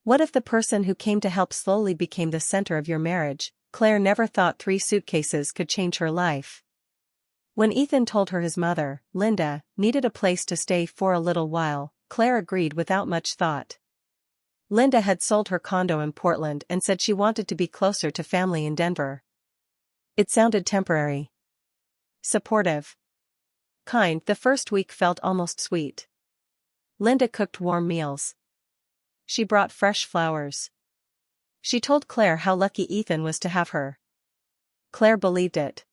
What if the person who came to help slowly became the center of your marriage? Claire never thought 3 suitcases could change her life. When Ethan told her his mother, Linda, needed a place to stay for a little while, Claire agreed without much thought. Linda had sold her condo in Portland and said she wanted to be closer to family in Denver. It sounded temporary. Supportive. Kind. The first week felt almost sweet. Linda cooked warm meals. She brought fresh flowers. She told Claire how lucky Ethan was to have her. Claire believed it.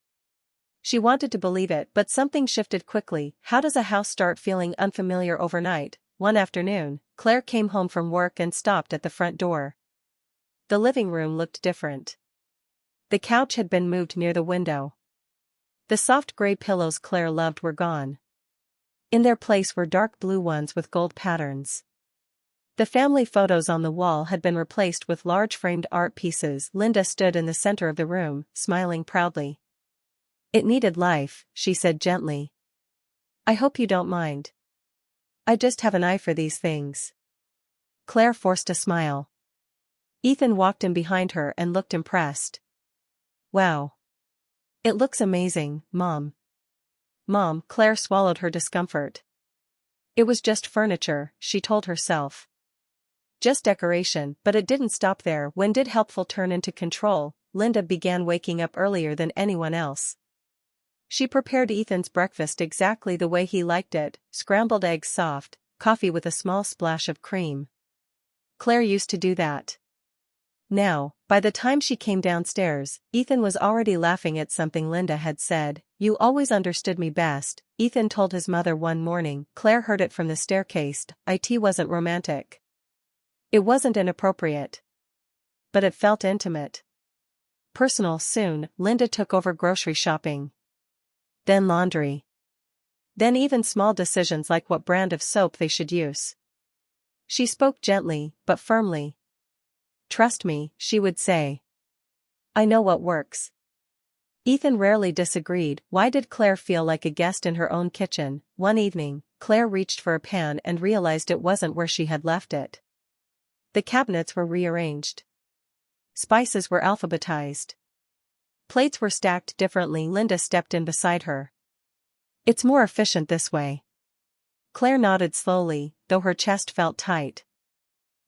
She wanted to believe it, but something shifted quickly. How does a house start feeling unfamiliar overnight? One afternoon, Claire came home from work and stopped at the front door. The living room looked different. The couch had been moved near the window. The soft gray pillows Claire loved were gone. In their place were dark blue ones with gold patterns. The family photos on the wall had been replaced with large framed art pieces. Linda stood in the center of the room, smiling proudly. "It needed life," she said gently. "I hope you don't mind. I just have an eye for these things." Claire forced a smile. Ethan walked in behind her and looked impressed. "Wow. It looks amazing, Mom." "Mom," Claire swallowed her discomfort. It was just furniture, she told herself. Just decoration, but it didn't stop there. When did helpful turn into control? Linda began waking up earlier than anyone else. She prepared Ethan's breakfast exactly the way he liked it, scrambled eggs soft, coffee with a small splash of cream. Claire used to do that. Now, by the time she came downstairs, Ethan was already laughing at something Linda had said. "You always understood me best," Ethan told his mother one morning. Claire heard it from the staircase. It wasn't romantic. It wasn't inappropriate. But it felt intimate. Personal. Soon, Linda took over grocery shopping. Then laundry. Then even small decisions like what brand of soap they should use. She spoke gently, but firmly. "Trust me," she would say. "I know what works." Ethan rarely disagreed. Why did Claire feel like a guest in her own kitchen? One evening, Claire reached for a pan and realized it wasn't where she had left it. The cabinets were rearranged. Spices were alphabetized. Plates were stacked differently. Linda stepped in beside her. "It's more efficient this way." Claire nodded slowly, though her chest felt tight.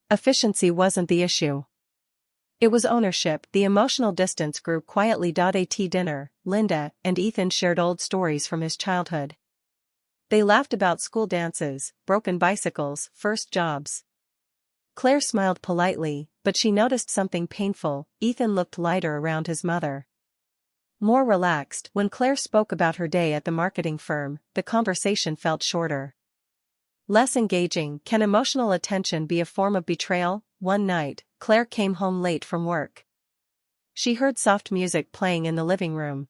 Efficiency wasn't the issue. It was ownership. The emotional distance grew quietly. At dinner, Linda and Ethan shared old stories from his childhood. They laughed about school dances, broken bicycles, first jobs. Claire smiled politely, but she noticed something painful. Ethan looked lighter around his mother. More relaxed. When Claire spoke about her day at the marketing firm, the conversation felt shorter. Less engaging. Can emotional attention be a form of betrayal? One night, Claire came home late from work. She heard soft music playing in the living room.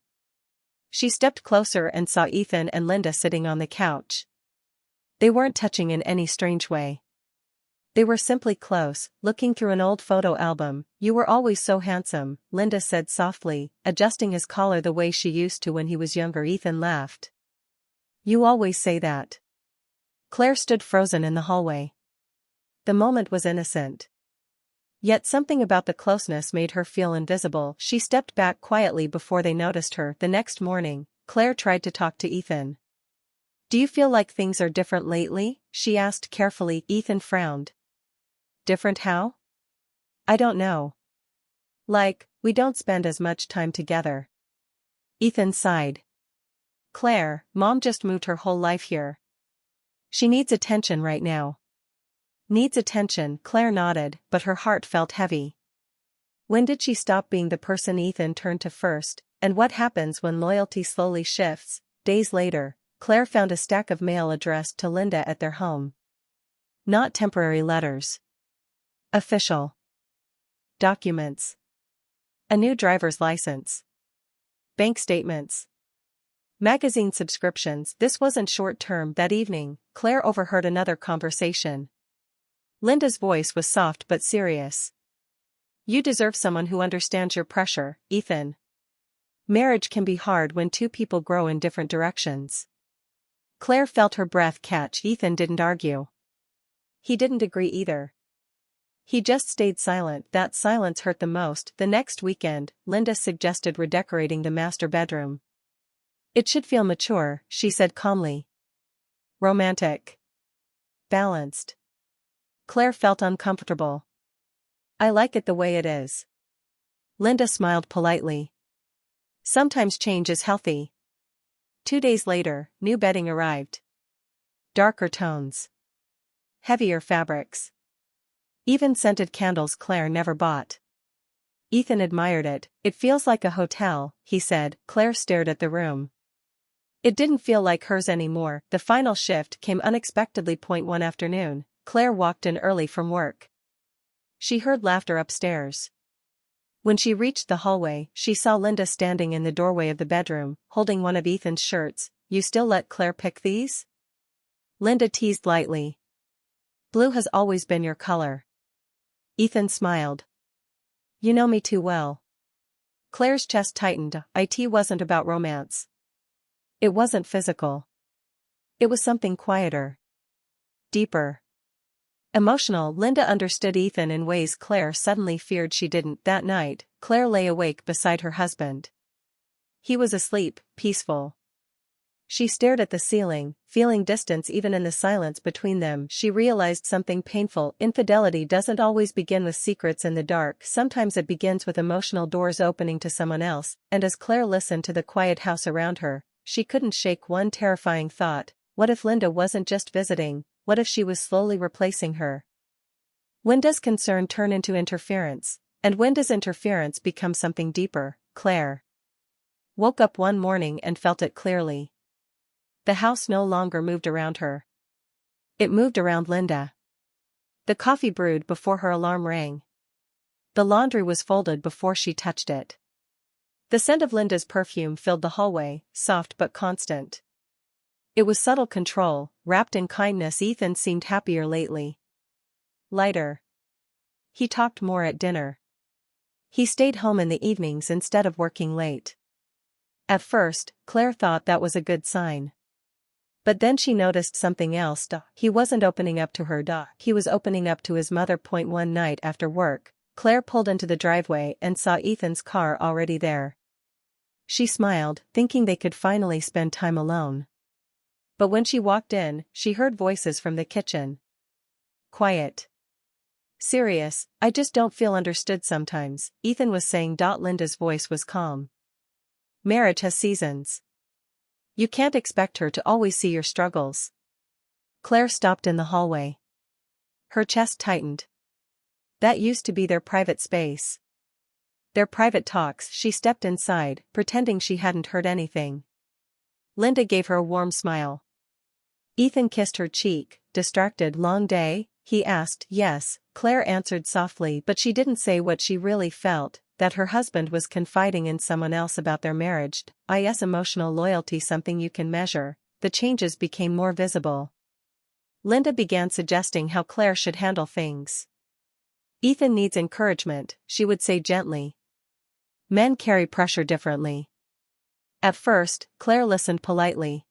She stepped closer and saw Ethan and Linda sitting on the couch. They weren't touching in any strange way. They were simply close, looking through an old photo album. "You were always so handsome," Linda said softly, adjusting his collar the way she used to when he was younger. Ethan laughed. "You always say that." Claire stood frozen in the hallway. The moment was innocent. Yet something about the closeness made her feel invisible. She stepped back quietly before they noticed her. The next morning, Claire tried to talk to Ethan. "Do you feel like things are different lately?" she asked carefully. Ethan frowned. "Different how?" "I don't know. Like, we don't spend as much time together." Ethan sighed. "Claire, Mom just moved her whole life here. She needs attention right now." "Needs attention," Claire nodded, but her heart felt heavy. When did she stop being the person Ethan turned to first, and what happens when loyalty slowly shifts? Days later, Claire found a stack of mail addressed to Linda at their home. Not temporary letters. Official documents. A new driver's license. Bank statements. Magazine subscriptions. This wasn't short-term. That evening, Claire overheard another conversation. Linda's voice was soft but serious. "You deserve someone who understands your pressure, Ethan. Marriage can be hard when two people grow in different directions." Claire felt her breath catch. Ethan didn't argue. He didn't agree either. He just stayed silent. That silence hurt the most. The next weekend, Linda suggested redecorating the master bedroom. It should feel mature, she said calmly. Romantic. Balanced. Claire felt uncomfortable. I like it the way it is. Linda smiled politely. Sometimes change is healthy. 2 days later, new bedding arrived. Darker tones. Heavier fabrics. Even scented candles Claire never bought. Ethan admired it. It feels like a hotel, he said. Claire stared at the room. It didn't feel like hers anymore. The final shift came unexpectedly. One afternoon, Claire walked in early from work. She heard laughter upstairs. When she reached the hallway, she saw Linda standing in the doorway of the bedroom, holding one of Ethan's shirts. You still let Claire pick these? Linda teased lightly. Blue has always been your color. Ethan smiled. You know me too well. Claire's chest tightened. It wasn't about romance. It wasn't physical. It was something quieter. Deeper. Emotional. Linda understood Ethan in ways Claire suddenly feared she didn't. That night, Claire lay awake beside her husband. He was asleep, peaceful. She stared at the ceiling, feeling distance even in the silence between them. She realized something painful. Infidelity doesn't always begin with secrets in the dark. Sometimes it begins with emotional doors opening to someone else, and as Claire listened to the quiet house around her, she couldn't shake one terrifying thought. What if Linda wasn't just visiting? What if she was slowly replacing her? When does concern turn into interference? And when does interference become something deeper? Claire woke up one morning and felt it clearly. The house no longer moved around her. It moved around Linda. The coffee brewed before her alarm rang. The laundry was folded before she touched it. The scent of Linda's perfume filled the hallway, soft but constant. It was subtle control, wrapped in kindness. Ethan seemed happier lately. Lighter. He talked more at dinner. He stayed home in the evenings instead of working late. At first, Claire thought that was a good sign. But then she noticed something else. He wasn't opening up to her. He was opening up to his mother. One night after work, Claire pulled into the driveway and saw Ethan's car already there. She smiled, thinking they could finally spend time alone. But when she walked in, she heard voices from the kitchen. Quiet. Serious. I just don't feel understood sometimes, Ethan was saying. Linda's voice was calm. Marriage has seasons. You can't expect her to always see your struggles. Claire stopped in the hallway. Her chest tightened. That used to be their private space. Their private talks. She stepped inside, pretending she hadn't heard anything. Linda gave her a warm smile. Ethan kissed her cheek. Distracted? Long day? He asked. Yes, Claire answered softly, but she didn't say what she really felt, that her husband was confiding in someone else about their marriage. Is emotional loyalty something you can measure? The changes became more visible. Linda began suggesting how Claire should handle things. Ethan needs encouragement, she would say gently. Men carry pressure differently. At first, Claire listened politely.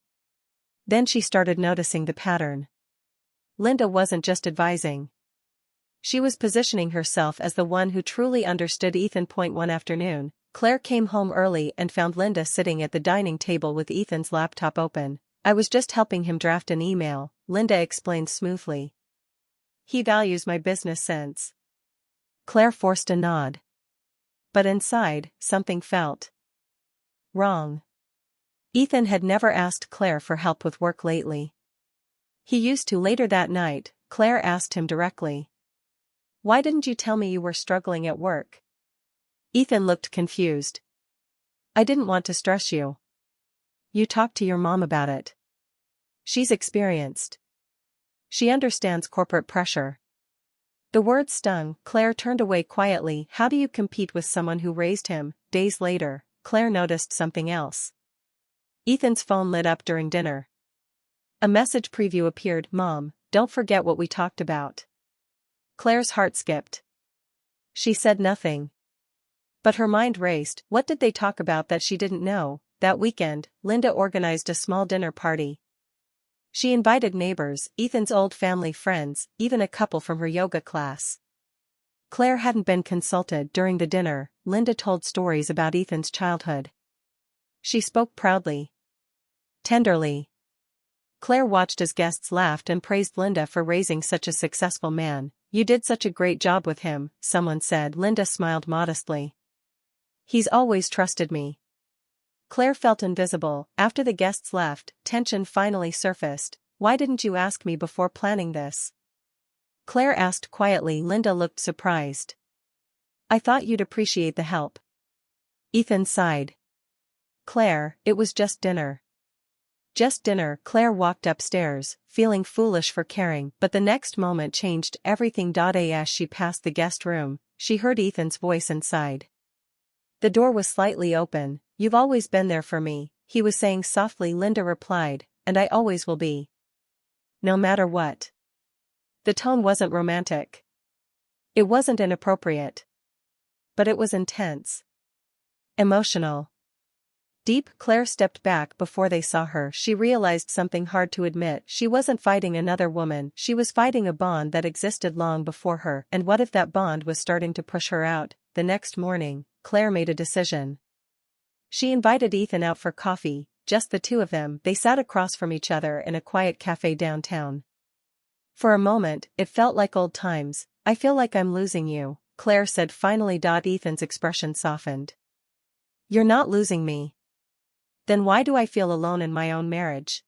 Then she started noticing the pattern. Linda wasn't just advising. She was positioning herself as the one who truly understood Ethan. One afternoon, Claire came home early and found Linda sitting at the dining table with Ethan's laptop open. I was just helping him draft an email, Linda explained smoothly. He values my business sense. Claire forced a nod. But inside, something felt wrong. Ethan had never asked Claire for help with work lately. He used to. Later that night, Claire asked him directly. Why didn't you tell me you were struggling at work? Ethan looked confused. I didn't want to stress you. You talked to your mom about it. She's experienced. She understands corporate pressure. The words stung. Claire turned away quietly. How do you compete with someone who raised him? Days later, Claire noticed something else. Ethan's phone lit up during dinner. A message preview appeared. Mom, don't forget what we talked about. Claire's heart skipped. She said nothing. But her mind raced. What did they talk about that she didn't know? That weekend, Linda organized a small dinner party. She invited neighbors, Ethan's old family friends, even a couple from her yoga class. Claire hadn't been consulted during the dinner. Linda told stories about Ethan's childhood. She spoke proudly, tenderly. Claire watched as guests laughed and praised Linda for raising such a successful man. "You did such a great job with him," someone said. Linda smiled modestly. "He's always trusted me." Claire felt invisible. After the guests left, tension finally surfaced. "Why didn't you ask me before planning this?" Claire asked quietly. Linda looked surprised. "I thought you'd appreciate the help." Ethan sighed. "Claire, it was just dinner." Just dinner. Claire walked upstairs, feeling foolish for caring, but the next moment changed everything. As she passed the guest room, she heard Ethan's voice inside. The door was slightly open. "You've always been there for me," he was saying softly. Linda replied, "And I always will be. No matter what." The tone wasn't romantic. It wasn't inappropriate. But it was intense. Emotional. Deep. Claire stepped back before they saw her. She realized something hard to admit. She wasn't fighting another woman. She was fighting a bond that existed long before her. And what if that bond was starting to push her out? The next morning, Claire made a decision. She invited Ethan out for coffee, just the two of them. They sat across from each other in a quiet cafe downtown. For a moment, it felt like old times. "I feel like I'm losing you," Claire said finally. Ethan's expression softened. "You're not losing me." "Then why do I feel alone in my own marriage?"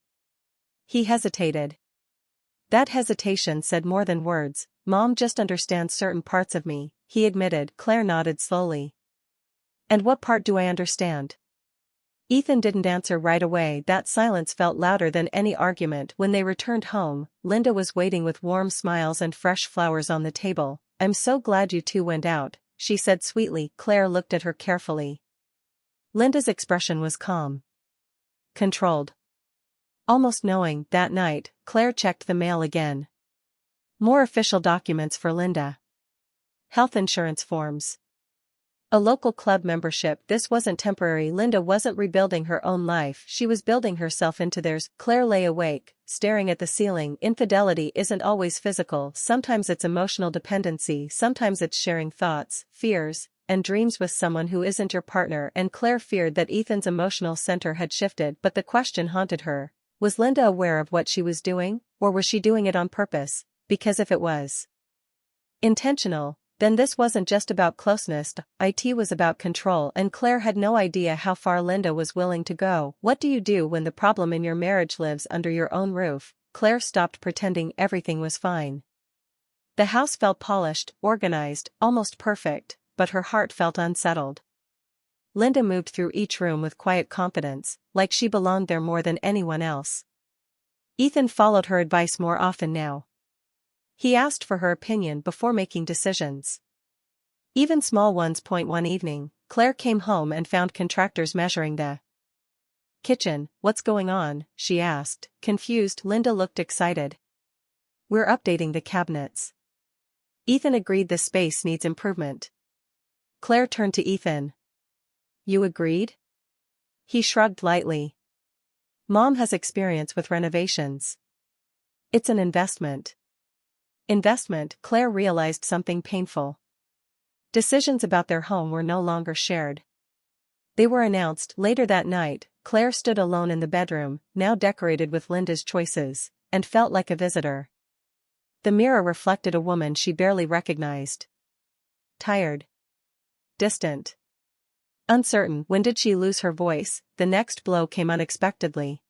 He hesitated. That hesitation said more than words. "Mom just understands certain parts of me," he admitted. Claire nodded slowly. "And what part do I understand?" Ethan didn't answer right away. That silence felt louder than any argument. When they returned home, Linda was waiting with warm smiles and fresh flowers on the table. "I'm so glad you two went out," she said sweetly. Claire looked at her carefully. Linda's expression was calm. Controlled. Almost knowing. That night, Claire checked the mail again. More official documents for Linda. Health insurance forms. A local club membership. This wasn't temporary. Linda wasn't rebuilding her own life. She was building herself into theirs. Claire lay awake, staring at the ceiling. Infidelity isn't always physical. Sometimes it's emotional dependency. Sometimes it's sharing thoughts, fears, and dreams with someone who isn't your partner. And Claire feared that Ethan's emotional center had shifted. But the question haunted her. Was Linda aware of what she was doing, or was she doing it on purpose? Because if it was intentional, then this wasn't just about closeness. It was about control. And Claire had no idea how far Linda was willing to go. What do you do when the problem in your marriage lives under your own roof? Claire stopped pretending everything was fine. The house felt polished, organized, almost perfect, but her heart felt unsettled. Linda moved through each room with quiet confidence, like she belonged there more than anyone else. Ethan followed her advice more often now. He asked for her opinion before making decisions. Even small ones. One evening, Claire came home and found contractors measuring the kitchen. "What's going on?" she asked, confused. Linda looked excited. "We're updating the cabinets." Ethan agreed. "The space needs improvement." Claire turned to Ethan. "You agreed?" He shrugged lightly. "Mom has experience with renovations. It's an investment." Investment. Claire realized something painful. Decisions about their home were no longer shared. They were announced. Later that night, Claire stood alone in the bedroom, now decorated with Linda's choices, and felt like a visitor. The mirror reflected a woman she barely recognized. Tired. Distant. Uncertain. When did she lose her voice? The next blow came unexpectedly.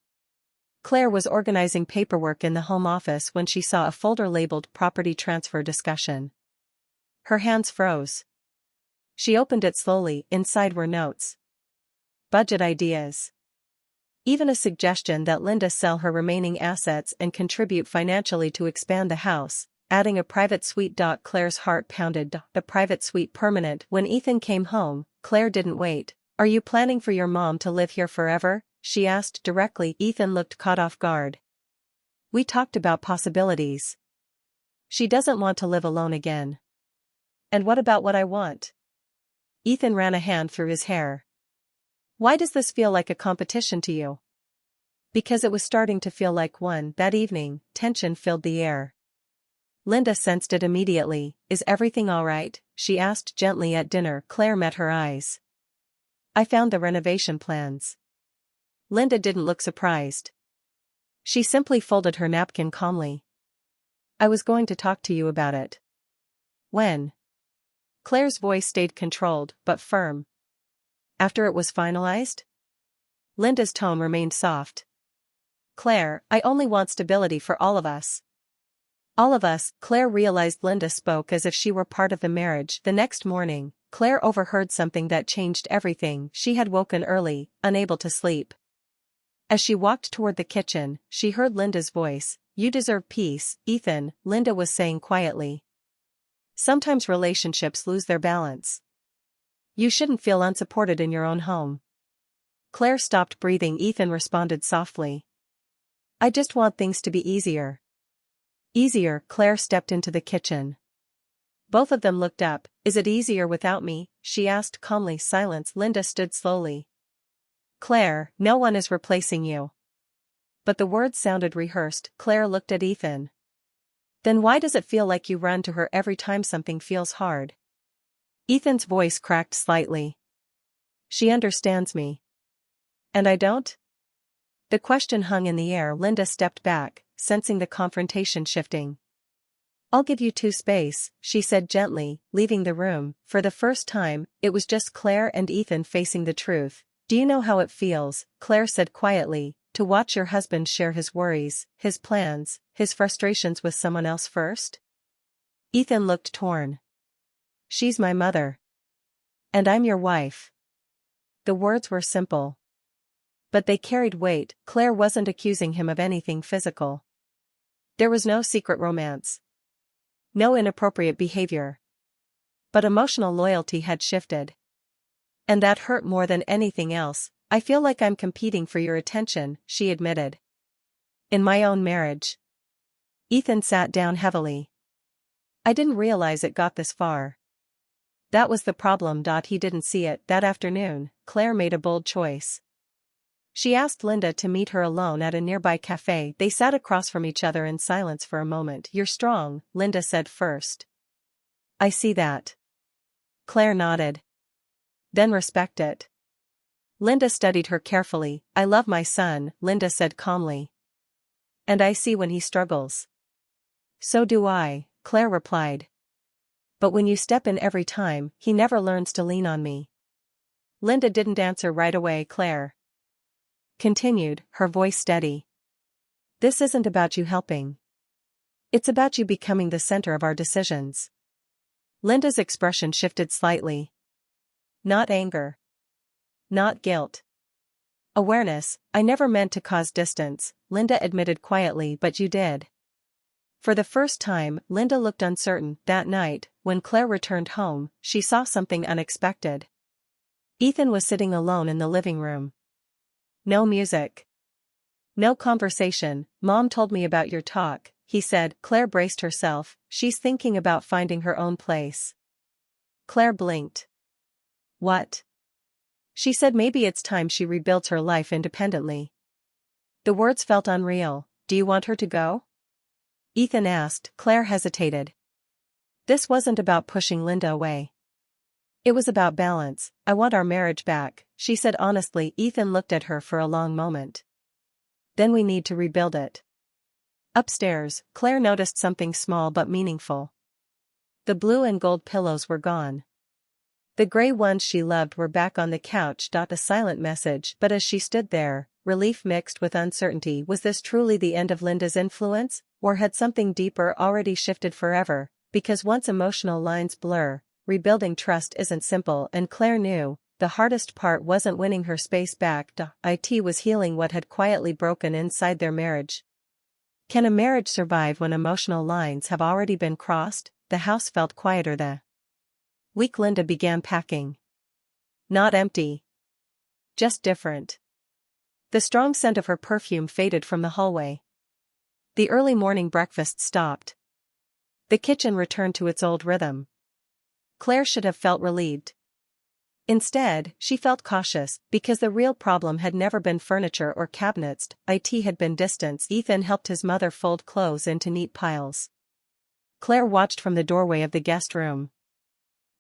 Claire was organizing paperwork in the home office when she saw a folder labeled Property Transfer Discussion. Her hands froze. She opened it slowly. Inside were notes. Budget ideas. Even a suggestion that Linda sell her remaining assets and contribute financially to expand the house, adding a private suite. Claire's heart pounded. A private suite permanent. When Ethan came home, Claire didn't wait. "Are you planning for your mom to live here forever?" she asked directly. Ethan looked caught off guard. "We talked about possibilities. She doesn't want to live alone again." "And what about what I want?" Ethan ran a hand through his hair. "Why does this feel like a competition to you?" Because it was starting to feel like one. That evening, tension filled the air. Linda sensed it immediately. Is everything all right? She asked gently at dinner. Claire met her eyes. I found the renovation plans. Linda didn't look surprised. She simply folded her napkin calmly. I was going to talk to you about it. When? Claire's voice stayed controlled, but firm. After it was finalized? Linda's tone remained soft. Claire, I only want stability for all of us. All of us. Claire realized Linda spoke as if she were part of the marriage. The next morning, Claire overheard something that changed everything. She had woken early, unable to sleep. As she walked toward the kitchen, she heard Linda's voice. You deserve peace, Ethan, Linda was saying quietly. Sometimes relationships lose their balance. You shouldn't feel unsupported in your own home. Claire stopped breathing. Ethan responded softly. I just want things to be easier. Easier. Claire stepped into the kitchen. Both of them looked up. Is it easier without me? She asked calmly. Silence. Linda stood slowly. Claire, no one is replacing you. But the words sounded rehearsed. Claire looked at Ethan. Then why does it feel like you run to her every time something feels hard? Ethan's voice cracked slightly. She understands me. And I don't? The question hung in the air. Linda stepped back, sensing the confrontation shifting. I'll give you two space, she said gently, leaving the room. For the first time, it was just Claire and Ethan facing the truth. Do you know how it feels, Claire said quietly, to watch your husband share his worries, his plans, his frustrations with someone else first? Ethan looked torn. She's my mother. And I'm your wife. The words were simple. But they carried weight. Claire wasn't accusing him of anything physical. There was no secret romance. No inappropriate behavior. But emotional loyalty had shifted. And that hurt more than anything else. I feel like I'm competing for your attention, she admitted. In my own marriage. Ethan sat down heavily. I didn't realize it got this far. That was the problem. He didn't see it. That afternoon, Claire made a bold choice. She asked Linda to meet her alone at a nearby cafe. They sat across from each other in silence for a moment. You're strong, Linda said first. I see that. Claire nodded. Then respect it. Linda studied her carefully. I love my son, Linda said calmly. And I see when he struggles. So do I, Claire replied. But when you step in every time, he never learns to lean on me. Linda didn't answer right away. Claire continued, her voice steady. This isn't about you helping. It's about you becoming the center of our decisions. Linda's expression shifted slightly. Not anger. Not guilt. Awareness. I never meant to cause distance, Linda admitted quietly, but you did. For the first time, Linda looked uncertain. That night, when Claire returned home, she saw something unexpected. Ethan was sitting alone in the living room. No music. No conversation. Mom told me about your talk, he said. Claire braced herself. She's thinking about finding her own place. Claire blinked. What? She said maybe it's time she rebuilds her life independently. The words felt unreal. Do you want her to go? Ethan asked. Claire hesitated. This wasn't about pushing Linda away. It was about balance. I want our marriage back, she said honestly. Ethan looked at her for a long moment. Then we need to rebuild it. Upstairs, Claire noticed something small but meaningful. The blue and gold pillows were gone. The gray ones she loved were back on the couch. A silent message, but as she stood there, relief mixed with uncertainty. Was this truly the end of Linda's influence, or had something deeper already shifted forever? Because once emotional lines blur, rebuilding trust isn't simple, and Claire knew, the hardest part wasn't winning her space back. It was healing what had quietly broken inside their marriage. Can a marriage survive when emotional lines have already been crossed? The house felt quieter. The week Linda began packing. Not empty. Just different. The strong scent of her perfume faded from the hallway. The early morning breakfast stopped. The kitchen returned to its old rhythm. Claire should have felt relieved. Instead, she felt cautious, because the real problem had never been furniture or cabinets. It had been distance. Ethan helped his mother fold clothes into neat piles. Claire watched from the doorway of the guest room.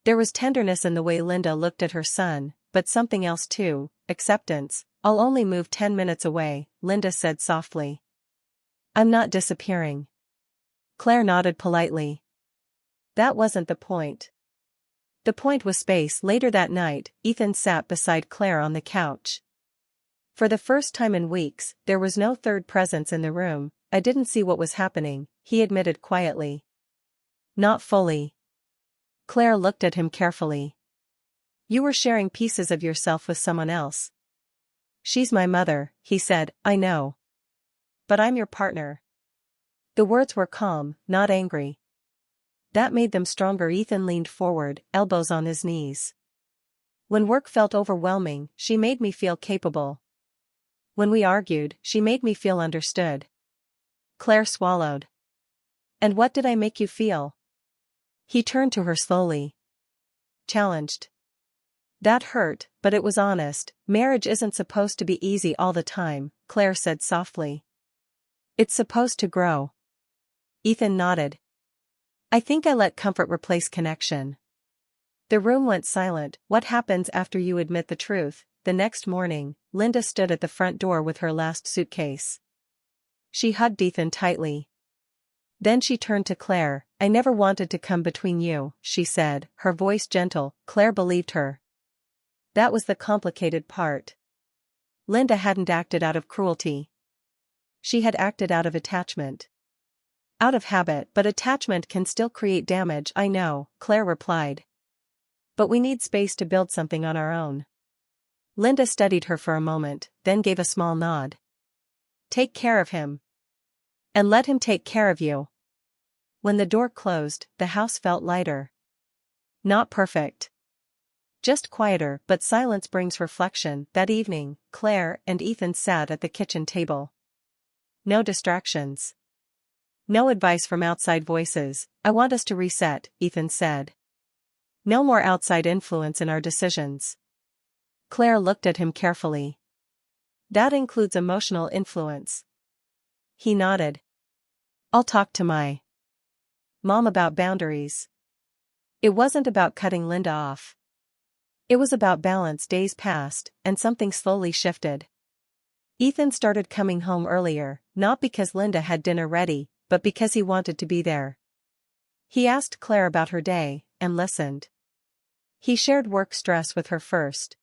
There was tenderness in the way Linda looked at her son, but something else too, acceptance. "I'll only move 10 minutes away," Linda said softly. "I'm not disappearing." Claire nodded politely. That wasn't the point. The point was space. Later that night, Ethan sat beside Claire on the couch. For the first time in weeks, there was no third presence in the room. "I didn't see what was happening," he admitted quietly. "Not fully." Claire looked at him carefully. "You were sharing pieces of yourself with someone else." "She's my mother," he said. "I know. But I'm your partner." The words were calm, not angry. That made them stronger. Ethan leaned forward, elbows on his knees. "When work felt overwhelming, she made me feel capable. When we argued, she made me feel understood." Claire swallowed. "And what did I make you feel?" He turned to her slowly. "Challenged." "That hurt, but it was honest." "Marriage isn't supposed to be easy all the time," Claire said softly. "It's supposed to grow." Ethan nodded. "I think I let comfort replace connection." The room went silent. "What happens after you admit the truth?" The next morning, Linda stood at the front door with her last suitcase. She hugged Ethan tightly. Then she turned to Claire. "I never wanted to come between you," she said, her voice gentle. Claire believed her. That was the complicated part. Linda hadn't acted out of cruelty. She had acted out of attachment. Out of habit, but attachment can still create damage. "I know," Claire replied. "But we need space to build something on our own." Linda studied her for a moment, then gave a small nod. "Take care of him. And let him take care of you." When the door closed, the house felt lighter. Not perfect. Just quieter, but silence brings reflection. That evening, Claire and Ethan sat at the kitchen table. No distractions. No advice from outside voices. "I want us to reset," Ethan said. "No more outside influence in our decisions." Claire looked at him carefully. "That includes emotional influence." He nodded. "I'll talk to my mom about boundaries." It wasn't about cutting Linda off. It was about balance. Days passed, and something slowly shifted. Ethan started coming home earlier, not because Linda had dinner ready, but because he wanted to be there. He asked Claire about her day, and listened. He shared work stress with her first.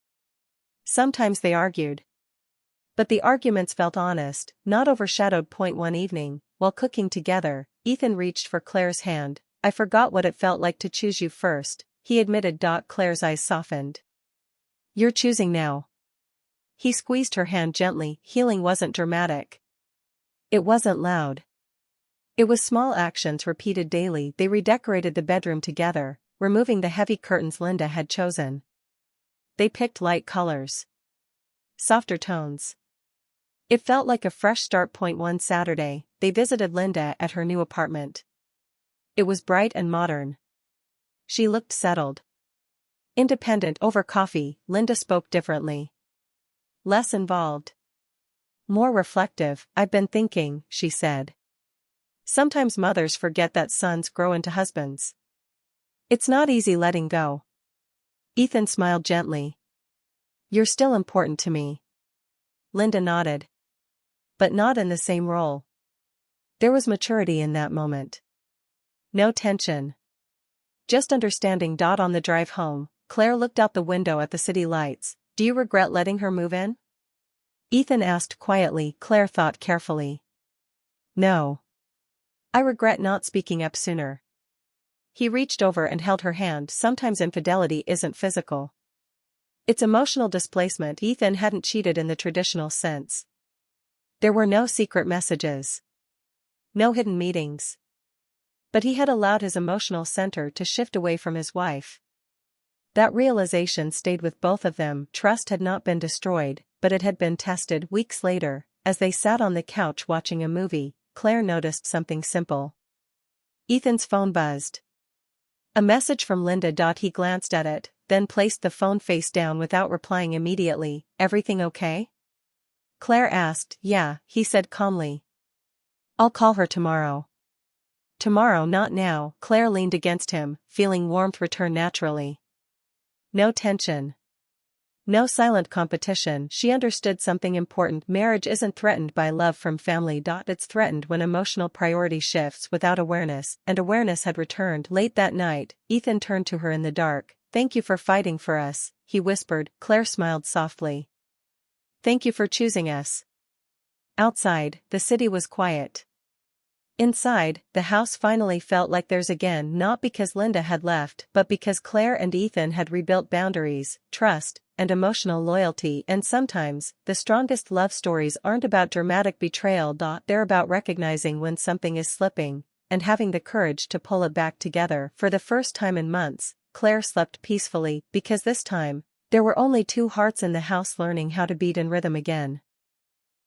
Sometimes they argued. But the arguments felt honest, not overshadowed. One evening, while cooking together, Ethan reached for Claire's hand. "I forgot what it felt like to choose you first," he admitted. Claire's eyes softened. "You're choosing now." He squeezed her hand gently. Healing wasn't dramatic. It wasn't loud. It was small actions repeated daily. They redecorated the bedroom together, removing the heavy curtains Linda had chosen. They picked light colors. Softer tones. It felt like a fresh start. One Saturday, they visited Linda at her new apartment. It was bright and modern. She looked settled. Independent. Over coffee, Linda spoke differently. Less involved. More reflective. "I've been thinking," she said. "Sometimes mothers forget that sons grow into husbands. It's not easy letting go." Ethan smiled gently. "You're still important to me." Linda nodded. But not in the same role. There was maturity in that moment. No tension. Just understanding. On the drive home, Claire looked out the window at the city lights. "Do you regret letting her move in?" Ethan asked quietly. Claire thought carefully. "No. I regret not speaking up sooner." He reached over and held her hand. "Sometimes infidelity isn't physical. It's emotional displacement." Ethan hadn't cheated in the traditional sense. There were no secret messages. No hidden meetings. But he had allowed his emotional center to shift away from his wife. That realization stayed with both of them. Trust had not been destroyed, but it had been tested. Weeks later, as they sat on the couch watching a movie, Claire noticed something simple. Ethan's phone buzzed. A message from Linda. He glanced at it, then placed the phone face down without replying immediately. "Everything okay?" Claire asked. "Yeah," he said calmly. "I'll call her tomorrow." Tomorrow, not now. Claire leaned against him, feeling warmth return naturally. No tension. No silent competition. She understood something important. Marriage isn't threatened by love from family. It's threatened when emotional priority shifts without awareness, and awareness had returned. Late that night, Ethan turned to her in the dark. "Thank you for fighting for us," he whispered. Claire smiled softly. "Thank you for choosing us." Outside, the city was quiet. Inside, the house finally felt like theirs again, not because Linda had left, but because Claire and Ethan had rebuilt boundaries, trust, and emotional loyalty. And sometimes, the strongest love stories aren't about dramatic betrayal. They're about recognizing when something is slipping, and having the courage to pull it back together. For the first time in months, Claire slept peacefully, because this time, there were only two hearts in the house learning how to beat in rhythm again.